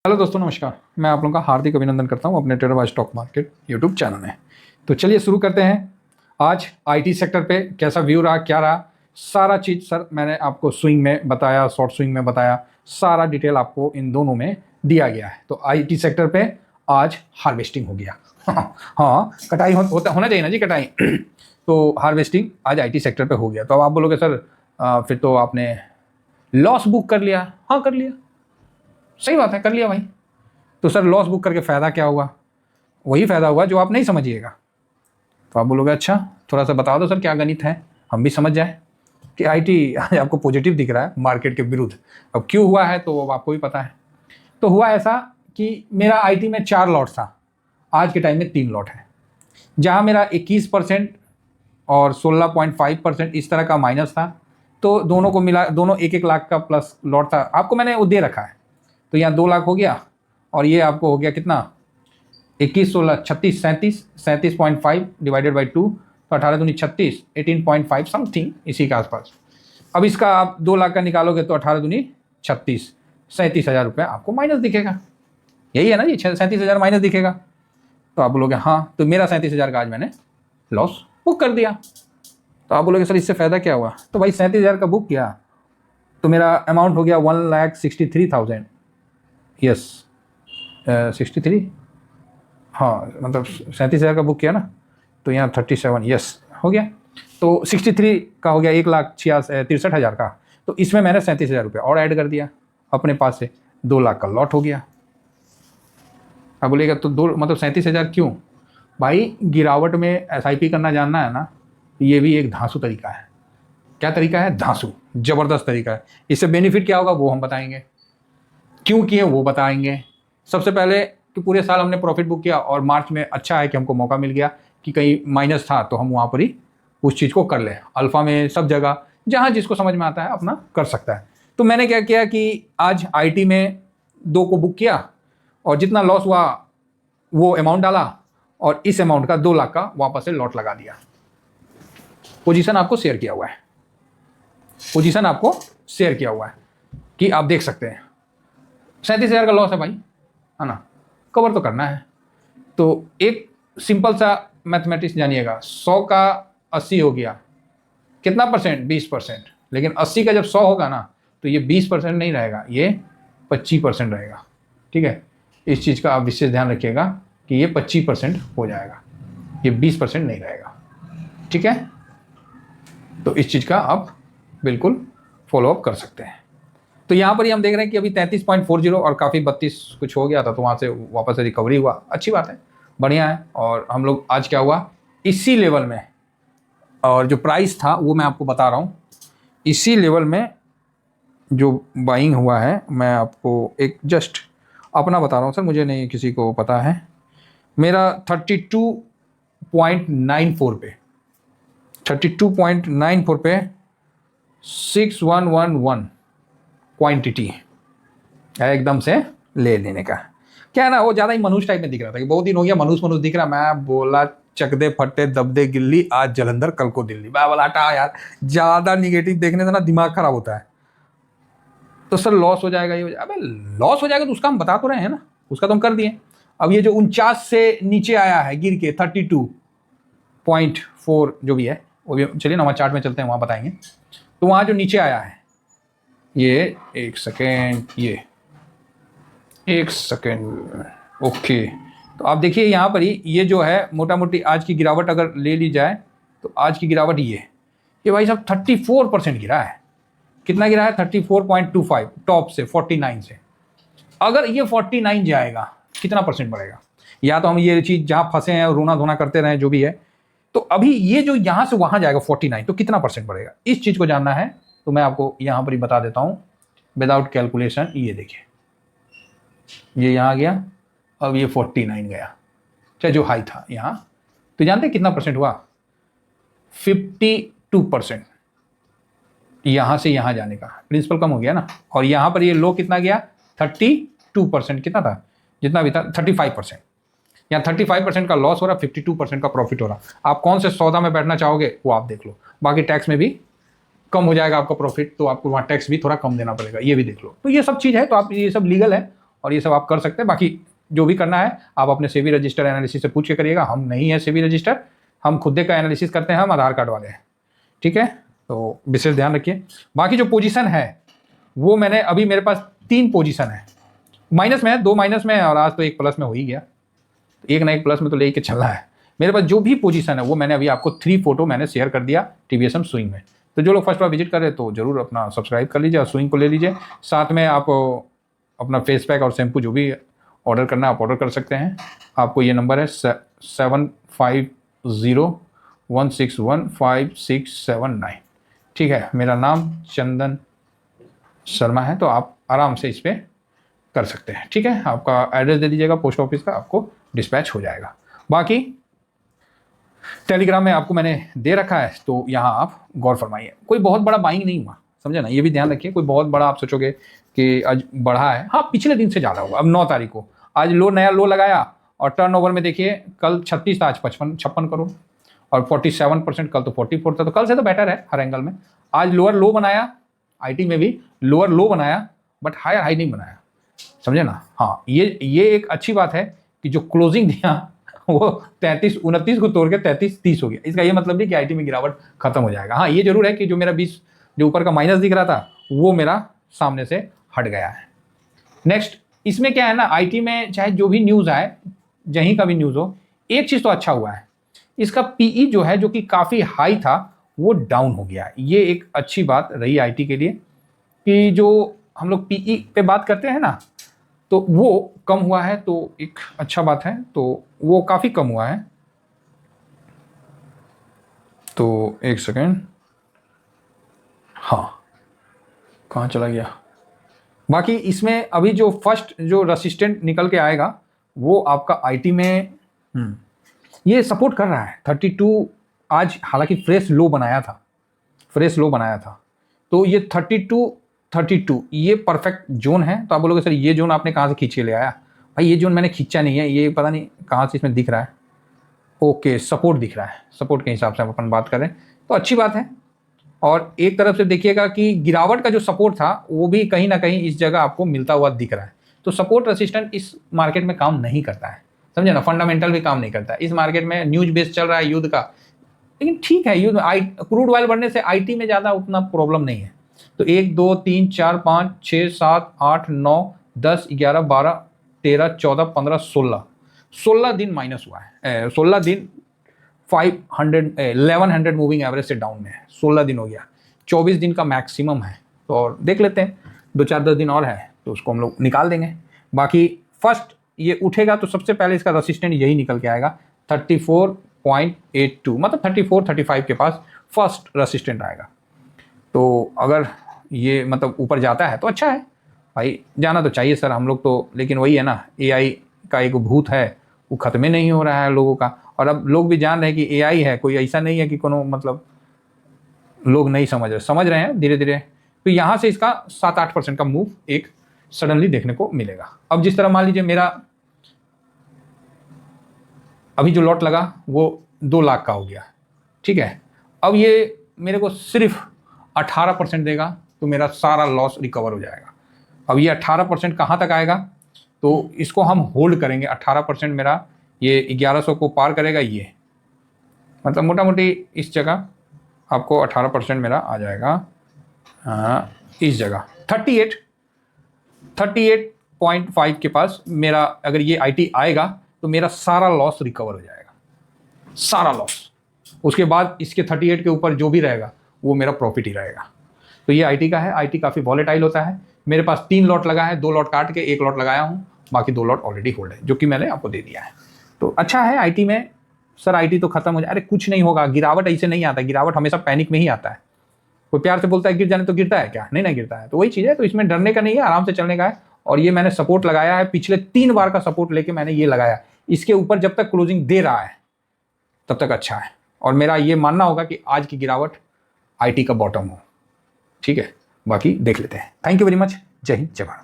Hello दोस्तों, नमस्कार। मैं आप लोगों का हार्दिक अभिनंदन करता हूं अपने trader buy stock market YouTube channel में। तो चलिए शुरू करते हैं। आज आईटी सेक्टर पे कैसा व्यू रहा, क्या रहा, सारा चीज़ सर मैंने आपको स्विंग में बताया, शॉर्ट स्विंग में बताया, सारा डिटेल आपको इन दोनों में दिया गया है। तो आईटी सेक्टर पे आज हार्वेस्टिंग हो गया। हाँ, कटाई होना चाहिए ना जी, कटाई। तो हार्वेस्टिंग आज आईटी सेक्टर पे हो गया। तो अब आप बोलोगे सर फिर तो आपने लॉस बुक कर लिया। हाँ, कर लिया, सही बात है, कर लिया भाई। तो सर लॉस बुक करके फ़ायदा क्या हुआ? वही फ़ायदा हुआ जो आप नहीं समझिएगा। तो आप बोलोगे अच्छा थोड़ा सा बता दो सर क्या गणित है, हम भी समझ जाए कि आईटी आपको पॉजिटिव दिख रहा है मार्केट के विरुद्ध। अब क्यों हुआ है तो अब आपको भी पता है। तो हुआ ऐसा कि मेरा आईटी में 4 लॉट था, आज के टाइम में 3 लॉट है। जहाँ मेरा 21% और 16.5% इस तरह का माइनस था, तो दोनों को मिला, दोनों 1-1 लाख का प्लस लॉट था। आपको मैंने वो दे रखा है। तो यहाँ 2 लाख हो गया और ये आपको हो गया कितना, 21, 16, 36, 37.5 डिवाइडेड बाई 2, तो 18 दूनी 36, 18.5 समथिंग इसी के आसपास। अब इसका आप 2 लाख का निकालोगे तो 18 दूनी 36, 37,000 रुपये आपको माइनस दिखेगा। यही है ना जी, 37,000 माइनस दिखेगा। तो आप बोलोगे हाँ, तो मेरा 37,000 का आज मैंने लॉस बुक कर दिया। तो आप बोलोगे सर इससे फ़ायदा क्या हुआ? तो भाई 37,000 का बुक किया तो मेरा अमाउंट हो गया 1,63,000। यस, 63, हाँ, मतलब 37,000 का बुक किया ना, तो यहाँ 37, यस हो गया। तो 63 का हो गया 1,63,000 का। तो इसमें मैंने 37,000 रुपये और ऐड कर दिया अपने पास से, 2 लाख का लॉट हो गया। अब बोलेगा तो 2 मतलब 37,000 क्यों? भाई गिरावट में एसआईपी करना जानना है ना, ये भी एक धांसू तरीका है। क्या तरीका है? धांसू, ज़बरदस्त तरीका है। इससे बेनिफिट क्या होगा वो हम बताएंगे, क्यों किए वो बताएंगे। सबसे पहले कि पूरे साल हमने प्रॉफिट बुक किया और मार्च में अच्छा है कि हमको मौका मिल गया कि कहीं माइनस था तो हम वहाँ पर ही उस चीज़ को कर लें। अल्फ़ा में सब जगह जहाँ जिसको समझ में आता है अपना कर सकता है। तो मैंने क्या किया कि आज आईटी में 2 को बुक किया और जितना लॉस हुआ वो अमाउंट डाला और इस अमाउंट का 2 लाख का वापस से लॉट लगा दिया। पोजीशन आपको शेयर किया हुआ है, पोजीशन आपको शेयर किया हुआ है कि आप देख सकते हैं 37,000 का लॉस है भाई, है ना, कवर तो करना है। तो एक सिंपल सा मैथमेटिक्स जानिएगा, 100 का 80 हो गया, कितना परसेंट? 20%। लेकिन 80 का जब 100 होगा ना तो ये 20% नहीं रहेगा, ये 25% रहेगा। ठीक है, इस चीज़ का आप विशेष ध्यान रखिएगा कि ये 25% हो जाएगा, ये 20% नहीं रहेगा। ठीक है, तो इस चीज़ का आप बिल्कुल फॉलोअप कर सकते हैं। तो यहाँ पर ही हम देख रहे हैं कि अभी 33.40 और काफ़ी 32 कुछ हो गया था, तो वहाँ से वापस से रिकवरी हुआ, अच्छी बात है, बढ़िया है। और हम लोग आज क्या हुआ इसी लेवल में, और जो प्राइस था वो मैं आपको बता रहा हूँ, इसी लेवल में जो बाइंग हुआ है, मैं आपको एक जस्ट अपना बता रहा हूँ सर, मुझे नहीं किसी को पता है। मेरा 32.94 पे 32.94 पे 6111 क्वांटिटी है एकदम से ले लेने का। क्या है ना, वो ज़्यादा ही मनुष्य टाइप में दिख रहा था कि बहुत दिन हो गया मनुष्य दिख रहा। मैं बोला चक दे फट्टे दब दे गिल्ली, आज जलंधर कल को दिल्ली। मैं बोला हटा यार, ज़्यादा निगेटिव देखने से ना दिमाग खराब होता है। तो सर लॉस हो जाएगा, ये हो जाएगा। अबे लॉस हो जाएगा तो उसका हम बता तो रहे हैं ना, उसका तो हम कर दिए। अब ये जो 49 से नीचे आया है गिर के 32.4 जो भी है वो भी, चलिए ना वहाँ चार्ट में चलते हैं, वहाँ बताएंगे। तो वहाँ जो नीचे आया है, ये एक सेकेंड, ये एक सेकेंड, ओके। तो आप देखिए यहाँ पर ही ये जो है मोटा मोटी आज की गिरावट अगर ले ली जाए तो आज की गिरावट ये भाई साहब 34% गिरा है। कितना गिरा है? 34.25 टॉप से, 49 से। अगर ये 49 जाएगा कितना परसेंट बढ़ेगा? या तो हम ये चीज़ जहाँ फंसे हैं रोना धोना करते रहें जो भी है, तो अभी ये जो यहाँ से वहाँ जाएगा 49, तो कितना परसेंट बढ़ेगा? इस चीज़ को जानना है तो मैं आपको यहाँ पर ही बता देता हूँ विदाउट कैलकुलेशन। ये देखिए, ये यहाँ गया, अब ये 49 गया, चाहे जो हाई था यहाँ, तो जानते हैं कितना परसेंट हुआ? 52%। यहाँ से यहाँ जाने का प्रिंसिपल कम हो गया ना। और यहाँ पर ये लो कितना गया? 32%। कितना था? जितना भी था 35%। यहाँ 35% का लॉस हो रहा, 52% का प्रॉफिट हो रहा। आप कौन से सौदा में बैठना चाहोगे वो आप देख लो। बाकी टैक्स में भी कम हो जाएगा आपका प्रॉफिट, तो आपको वहाँ टैक्स भी थोड़ा कम देना पड़ेगा, ये भी देख लो। तो ये सब चीज़ है, तो आप ये सब लीगल है और ये सब आप कर सकते हैं। बाकी जो भी करना है आप अपने सेबी रजिस्टर एनालिसिस से पूछ के करिएगा। हम नहीं है सेबी रजिस्टर, हम खुद का एनालिसिस करते हैं, हम आधार कार्ड वाले हैं, ठीक है। तो विशेष ध्यान रखिए। बाकी जो पोजीशन है वो मैंने अभी, मेरे पास 3 पोजीशन है, माइनस में है, 2 माइनस में है और आज तो 1 प्लस में हो ही गया। एक ना एक प्लस में तो लेके चलना है। मेरे पास जो भी पोजीशन है वो मैंने अभी आपको 3 फोटो मैंने शेयर कर दिया TVSM स्विंग में। तो जो लोग फर्स्ट बार विजिट कर रहे हैं तो जरूर अपना सब्सक्राइब कर लीजिए और स्विंग को ले लीजिए। साथ में आप अपना फेस पैक और शैम्पू जो भी ऑर्डर करना है आप ऑर्डर कर सकते हैं। आपको ये नंबर है 7501615679, ठीक है। मेरा नाम चंदन शर्मा है, तो आप आराम से इस पर कर सकते हैं, ठीक है। आपका एड्रेस दे दीजिएगा पोस्ट ऑफिस का, आपको डिस्पैच हो जाएगा। बाकी टेलीग्राम में आपको मैंने दे रखा है, तो यहाँ आप गौर फरमाइए। कोई बहुत बड़ा बाइंग नहीं हुआ, समझे ना, ये भी ध्यान रखिए। कोई बहुत बड़ा आप सोचोगे कि आज बढ़ा है, हाँ पिछले दिन से ज़्यादा होगा। अब 9 तारीख को आज नया लो लगाया और टर्नओवर में देखिए कल 36 था, आज 56 करोड़ और 47%, कल तो 44 था। तो कल से तो बेटर है हर एंगल में। आज लोअर लो बनाया, IT में भी लोअर लो बनाया बट हायर हाई नहीं बनाया, समझे ना। हाँ ये एक अच्छी बात है कि जो क्लोजिंग दिया वो 33-29 को तोड़ के 33-30 हो गया। इसका ये मतलब नहीं कि IT में गिरावट खत्म हो जाएगा। हाँ ये जरूर है कि जो मेरा 20 जो ऊपर का माइनस दिख रहा था वो मेरा सामने से हट गया है। नेक्स्ट इसमें क्या है ना, IT में चाहे जो भी न्यूज़ आए, जहीं का भी न्यूज़ हो, एक चीज़ तो अच्छा हुआ है, इसका PE जो है, जो कि काफ़ी हाई था, वो डाउन हो गया। ये एक अच्छी बात रही IT के लिए कि जो हम लोग PE पे बात करते हैं ना, तो वो कम हुआ है, तो एक अच्छा बात है। तो वो काफ़ी कम हुआ है। तो एक सेकेंड, हाँ कहाँ चला गया। बाकी इसमें अभी जो फर्स्ट जो रेसिस्टेंट निकल के आएगा वो आपका IT में ये सपोर्ट कर रहा है 32। आज हालांकि फ्रेश लो बनाया था, तो ये 32 ये परफेक्ट जोन है। तो आप बोलोगे सर ये जोन आपने कहाँ से खींच के ले आया? भाई ये जोन मैंने खींचा नहीं है, ये पता नहीं कहाँ से इसमें दिख रहा है। ओके सपोर्ट दिख रहा है, सपोर्ट के हिसाब से हम अपन बात करें तो अच्छी बात है। और एक तरफ से देखिएगा कि गिरावट का जो सपोर्ट था वो भी कहीं ना कहीं इस जगह आपको मिलता हुआ दिख रहा है। तो सपोर्ट रेसिस्टेंट इस मार्केट में काम नहीं करता है, समझे ना। फंडामेंटल भी काम नहीं करता है इस मार्केट में। न्यूज बेस चल रहा है युद्ध का, लेकिन ठीक है, युद्ध क्रूड ऑयल बढ़ने से IT में ज़्यादा उतना प्रॉब्लम नहीं है। तो 1 2 3 4 5 6 7 8 9 10 11 12 13 14 15 16 दिन माइनस हुआ है। 16 दिन 1100 मूविंग एवरेज से डाउन में है। 16 दिन हो गया, 24 दिन का मैक्सिमम है। तो और देख लेते हैं, 2-4-10 दिन और है तो उसको हम लोग निकाल देंगे। बाकी फर्स्ट ये उठेगा तो सबसे पहले इसका रेसिस्टेंट यही निकल के आएगा 34.82, मतलब 34-35 के पास फर्स्ट रेसिस्टेंट आएगा। तो अगर ये मतलब ऊपर जाता है तो अच्छा है भाई, जाना तो चाहिए सर हम लोग तो। लेकिन वही है ना, AI का एक भूत है, वो खत्म ही नहीं हो रहा है लोगों का। और अब लोग भी जान रहे हैं कि AI है, कोई ऐसा नहीं है कि कोनो मतलब लोग नहीं समझ रहे हैं धीरे धीरे। तो यहाँ से इसका 7-8% का मूव एक सडनली देखने को मिलेगा। अब जिस तरह मान लीजिए मेरा अभी जो लॉट लगा वो 2 लाख का हो गया, ठीक है। अब ये मेरे को सिर्फ 18% देगा तो मेरा सारा लॉस रिकवर हो जाएगा। अब ये 18% कहाँ तक आएगा, तो इसको हम होल्ड करेंगे। 18% मेरा ये 1100 को पार करेगा, ये मतलब मोटा मोटी इस जगह आपको 18% मेरा आ जाएगा। इस जगह 38.5 के पास मेरा अगर ये IT आएगा तो मेरा सारा लॉस रिकवर हो जाएगा, सारा लॉस। उसके बाद इसके 38 के ऊपर जो भी रहेगा वो मेरा प्रॉफिट ही रहेगा। तो ये IT का है। IT काफ़ी वॉलेटाइल होता है। मेरे पास 3 लॉट लगा है, 2 लॉट काट के 1 लॉट लगाया हूँ, बाकी 2 लॉट ऑलरेडी होल्ड है जो कि मैंने आपको दे दिया है। तो अच्छा है IT में। सर IT तो खत्म हो जाए, अरे कुछ नहीं होगा। गिरावट ऐसे नहीं आता, गिरावट हमेशा पैनिक में ही आता है। कोई प्यार से बोलता है गिर जाने तो गिरता है क्या? नहीं ना गिरता है। तो वही चीज़ है। तो इसमें डरने का नहीं है, आराम से चलने का है। और ये मैंने सपोर्ट लगाया है, पिछले 3 बार का सपोर्ट लेके मैंने ये लगाया। इसके ऊपर जब तक क्लोजिंग दे रहा है तब तक अच्छा है। और मेरा ये मानना होगा कि आज की गिरावट IT का बॉटम हो, ठीक है। बाकी देख लेते हैं। Thank you very much. जय हिंद, जय भारत।